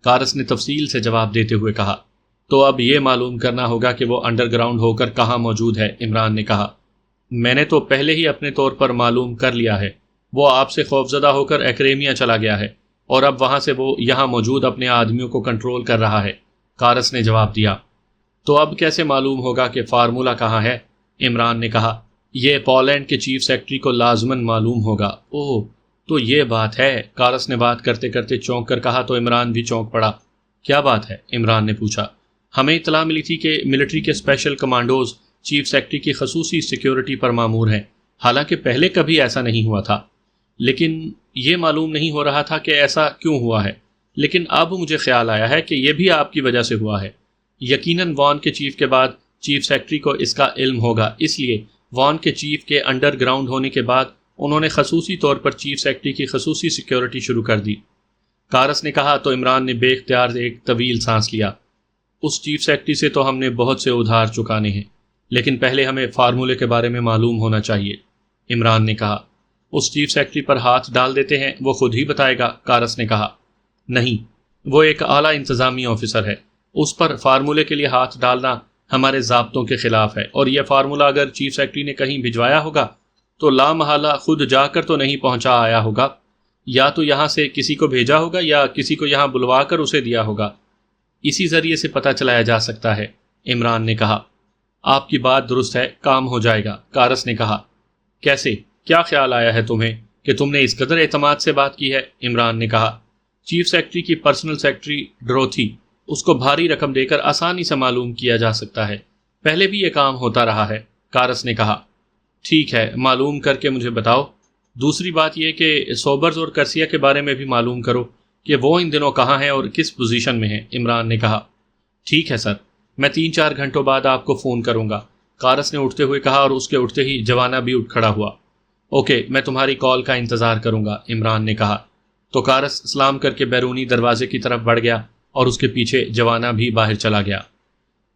Speaker 1: کارس نے تفصیل سے جواب دیتے ہوئے کہا۔ تو اب یہ معلوم کرنا ہوگا کہ وہ انڈر گراؤنڈ ہو کر کہاں موجود ہے، عمران نے کہا۔ میں نے تو پہلے ہی اپنے طور پر معلوم کر لیا ہے۔ وہ آپ سے خوفزدہ ہو کر ایکریمیا چلا گیا ہے اور اب وہاں سے وہ یہاں موجود اپنے آدمیوں کو کنٹرول کر رہا ہے، کارس نے جواب دیا۔ تو اب کیسے معلوم ہوگا کہ فارمولا کہاں ہے، عمران نے کہا۔ یہ پولینڈ کے چیف سیکرٹری کو لازماً معلوم ہوگا۔ اوہ، تو یہ بات ہے، کارس نے بات کرتے کرتے چونک کر کہا تو عمران بھی چونک پڑا۔ کیا بات ہے، عمران نے پوچھا۔ ہمیں اطلاع ملی تھی کہ ملٹری کے اسپیشل کمانڈوز چیف سیکرٹری کی خصوصی سیکیورٹی پر مامور ہیں، حالانکہ پہلے کبھی ایسا نہیں ہوا تھا، لیکن یہ معلوم نہیں ہو رہا تھا کہ ایسا کیوں ہوا ہے۔ لیکن اب مجھے خیال آیا ہے کہ یہ بھی آپ کی وجہ سے ہوا ہے۔ یقیناً وان کے چیف کے بعد چیف سیکرٹری کو اس کا علم ہوگا، اس لیے وان کے چیف کے انڈر گراؤنڈ ہونے کے بعد انہوں نے خصوصی طور پر چیف سیکرٹری کی خصوصی سیکیورٹی شروع کر دی، کارس نے کہا تو عمران نے بے اختیار ایک طویل سانس لیا۔ اس چیف سیکرٹری سے تو ہم نے بہت سے ادھار چکانے ہیں، لیکن پہلے ہمیں فارمولے کے بارے میں معلوم ہونا چاہیے، عمران نے کہا۔ اس چیف سیکرٹری پر ہاتھ ڈال دیتے ہیں، وہ خود ہی بتائے گا، کارس نے کہا۔ نہیں، وہ ایک اعلیٰ انتظامی آفیسر ہے، اس پر فارمولے کے لیے ہاتھ ڈالنا ہمارے ضابطوں کے خلاف ہے، اور یہ فارمولا اگر چیف سیکرٹری نے کہیں بھجوایا ہوگا تو لا محالہ خود جا کر تو نہیں پہنچا آیا ہوگا، یا تو یہاں سے کسی کو بھیجا ہوگا یا کسی کو یہاں بلوا کر اسے دیا ہوگا۔ اسی ذریعے سے پتہ چلایا جا سکتا ہے، عمران نے کہا۔ آپ کی بات درست ہے، کام ہو جائے گا، کارس نے کہا۔ کیسے؟ کیا خیال آیا ہے تمہیں کہ تم نے اس قدر اعتماد سے بات کی ہے، عمران نے کہا۔ چیف سیکرٹری کی پرسنل سیکرٹری ڈروتھی، اس کو بھاری رقم دے کر آسانی سے معلوم کیا جا سکتا ہے، پہلے بھی یہ کام ہوتا رہا ہے، کارس نے کہا۔ ٹھیک ہے، معلوم کر کے مجھے بتاؤ۔ دوسری بات یہ کہ سوبرز اور کرسیا کے بارے میں بھی معلوم کرو کہ وہ ان دنوں کہاں ہیں اور کس پوزیشن میں ہیں، عمران نے کہا۔ ٹھیک ہے سر، میں 3-4 گھنٹوں بعد آپ کو فون کروں گا، کارس نے اٹھتے ہوئے کہا، اور اس کے اٹھتے ہی جوانا بھی اٹھ کھڑا ہوا۔ اوکے، میں تمہاری کال کا انتظار کروں گا، عمران نے کہا۔ تو کارس سلام کر کے بیرونی دروازے کی طرف بڑھ گیا اور اس کے پیچھے جوانا بھی باہر چلا گیا۔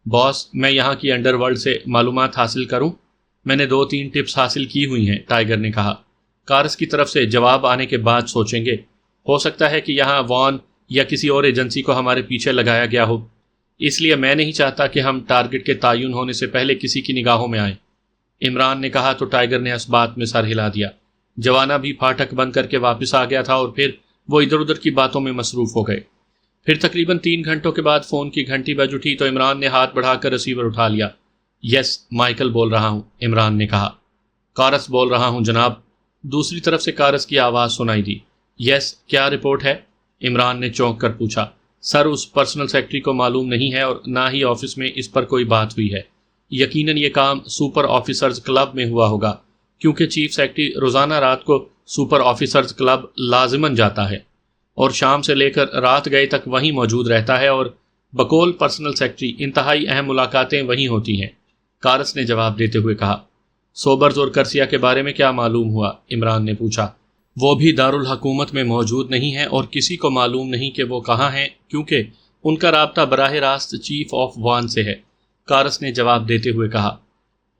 Speaker 1: باس، میں یہاں کی انڈر ورلڈ سے معلومات حاصل کروں؟ میں نے 2-3 ٹپس حاصل کی ہوئی ہیں، ٹائیگر نے کہا۔ کارس کی طرف سے جواب آنے کے بعد سوچیں گے، ہو سکتا ہے کہ یہاں وان یا کسی اور ایجنسی کو ہمارے پیچھے لگایا گیا ہو، اس لیے میں نہیں چاہتا کہ ہم ٹارگٹ کے تعین ہونے سے پہلے کسی کی نگاہوں میں آئیں، عمران نے کہا تو ٹائیگر نے اس بات میں سر ہلا دیا۔ جوانا بھی پھاٹک بند کر کے واپس آ گیا تھا اور پھر وہ ادھر ادھر کی باتوں میں مصروف ہو گئے۔ پھر تقریباً 3 گھنٹوں کے بعد فون کی گھنٹی بج اٹھی تو عمران نے ہاتھ بڑھا کر ریسیور اٹھا لیا۔ یس، مائیکل بول رہا ہوں، عمران نے کہا۔ کارس بول رہا ہوں جناب، دوسری طرف سے کارس کی آواز سنائی دی۔ یس، کیا رپورٹ ہے؟ عمران نے چونک کر پوچھا۔ سر، اس پرسنل سیکرٹری کو معلوم نہیں ہے اور نہ ہی آفس میں اس پر کوئی بات ہوئی ہے۔ یقیناً یہ کام سپر آفیسرز کلب میں ہوا ہوگا، کیونکہ چیف سیکرٹری روزانہ رات کو سپر آفیسرز کلب لازماً جاتا ہے اور شام سے لے کر رات گئے تک وہیں موجود رہتا ہے، اور بقول پرسنل سیکرٹری انتہائی اہم ملاقاتیں وہیں ہوتی ہیں، کارس نے جواب دیتے ہوئے کہا۔ سوبرز اور کرسیا کے بارے میں کیا معلوم ہوا؟ عمران نے پوچھا۔ وہ بھی دارالحکومت میں موجود نہیں ہیں اور کسی کو معلوم نہیں کہ وہ کہاں ہیں، کیونکہ ان کا رابطہ براہ راست چیف آف وان سے ہے، کارس نے جواب دیتے ہوئے کہا۔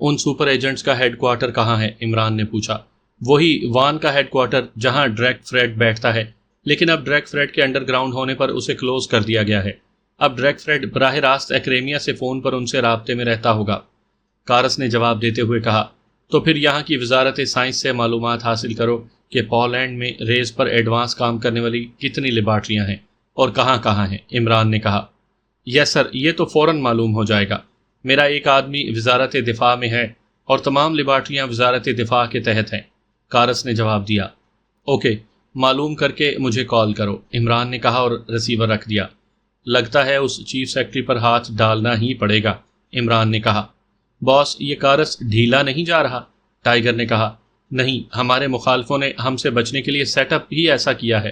Speaker 1: ان سپر ایجنٹس کا ہیڈ کوارٹر کہاں ہے؟ عمران نے پوچھا۔ وہی وان کا ہیڈ کوارٹر جہاں ڈریک فریڈ بیٹھتا ہے، لیکن اب ڈریک فریڈ کے انڈر گراؤنڈ ہونے پر اسے کلوز کر دیا گیا ہے۔ اب ڈریک فریڈ براہ راست ایکریمیا سے فون پر ان سے رابطے میں رہتا ہوگا، کارس نے جواب دیتے ہوئے کہا۔ تو پھر یہاں کی وزارت سائنس سے معلومات حاصل کرو کہ پولینڈ میں ریز پر ایڈوانس کام کرنے والی کتنی لیبارٹریاں ہیں اور کہاں کہاں ہیں، عمران نے کہا۔ یس سر، یہ تو فوراً معلوم ہو جائے گا۔ میرا ایک آدمی وزارت دفاع میں ہے اور تمام لیبارٹریاں وزارت دفاع کے تحت ہیں، کارس نے جواب دیا۔ اوکے، معلوم کر کے مجھے کال کرو، عمران نے کہا اور ریسیور رکھ دیا۔ لگتا ہے اس چیف سیکرٹری پر ہاتھ ڈالنا ہی پڑے گا، عمران نے کہا۔ باس، یہ کارس ڈھیلا نہیں جا رہا، ٹائیگر نے کہا۔ نہیں، ہمارے مخالفوں نے ہم سے بچنے کے لیے سیٹ اپ ہی ایسا کیا ہے،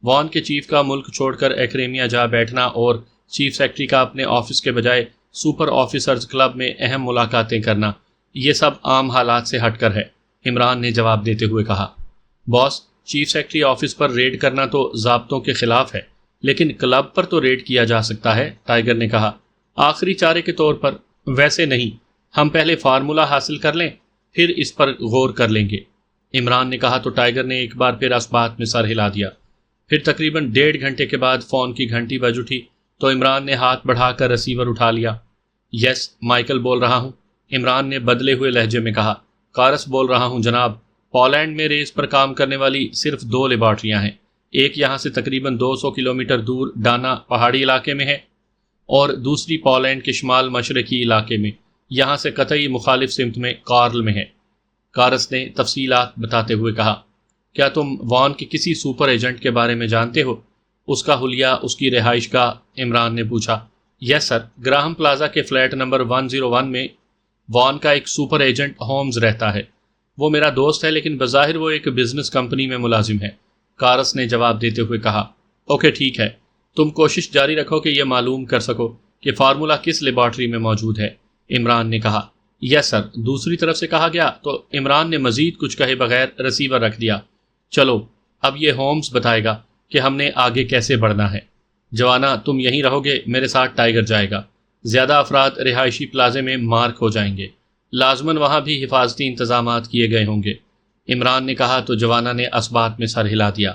Speaker 1: وان کے چیف کا ملک چھوڑ کر ایکریمیا جا بیٹھنا اور چیف سیکرٹری کا اپنے آفس کے بجائے سپر آفیسرز کلب میں اہم ملاقاتیں کرنا، یہ سب عام حالات سے ہٹ کر ہے، عمران نے جواب دیتے ہوئے کہا۔ باس، چیف سیکرٹری آفس پر ریڈ کرنا تو ضابطوں کے خلاف ہے، لیکن کلب پر تو ریڈ کیا جا سکتا ہے، ٹائیگر نے کہا، آخری چارے کے طور پر۔ ویسے نہیں، ہم پہلے فارمولہ حاصل کر لیں، پھر اس پر غور کر لیں گے، عمران نے کہا تو ٹائیگر نے ایک بار پھر اس بات میں سر ہلا دیا۔ پھر تقریباً 1.5 گھنٹے کے بعد فون کی گھنٹی بج اٹھی تو عمران نے ہاتھ بڑھا کر ریسیور اٹھا لیا۔ یس، مائیکل بول رہا ہوں، عمران نے بدلے ہوئے لہجے میں کہا۔ کارس بول رہا ہوں جناب، پولینڈ میں ریس پر کام کرنے والی صرف 2 لیبارٹریاں ہیں، ایک یہاں سے تقریباً 200 کلومیٹر دور ڈانا پہاڑی علاقے میں ہے اور دوسری پولینڈ کے شمال مشرقی علاقے میں، یہاں سے قطعی مخالف سمت میں کارل میں ہے۔ کارس نے تفصیلات بتاتے ہوئے کہا، کیا تم وان کے کسی سپر ایجنٹ کے بارے میں جانتے ہو؟ اس کا حلیہ، اس کی رہائش گاہ؟ عمران نے پوچھا۔ یس سر، گراہم پلازا کے فلیٹ نمبر 101 میں وان کا ایک سپر ایجنٹ ہومز رہتا ہے۔ وہ میرا دوست ہے، لیکن بظاہر وہ ایک بزنس کمپنی میں ملازم ہے، کارس نے جواب دیتے ہوئے کہا۔ اوکے ٹھیک ہے، تم کوشش جاری رکھو کہ یہ معلوم کر سکو کہ فارمولہ کس لیبارٹری میں موجود ہے، عمران نے کہا۔ یس سر، دوسری طرف سے کہا گیا تو عمران نے مزید کچھ کہے بغیر ریسیور رکھ دیا۔ چلو اب یہ ہومز بتائے گا کہ ہم نے آگے کیسے بڑھنا ہے۔ جوانا، تم یہیں رہو گے، میرے ساتھ ٹائیگر جائے گا۔ زیادہ افراد رہائشی پلازے میں مارک ہو جائیں گے، لازماً وہاں بھی حفاظتی انتظامات کیے گئے ہوں گے، عمران نے کہا تو جوانا نے اس بات میں سر ہلا دیا۔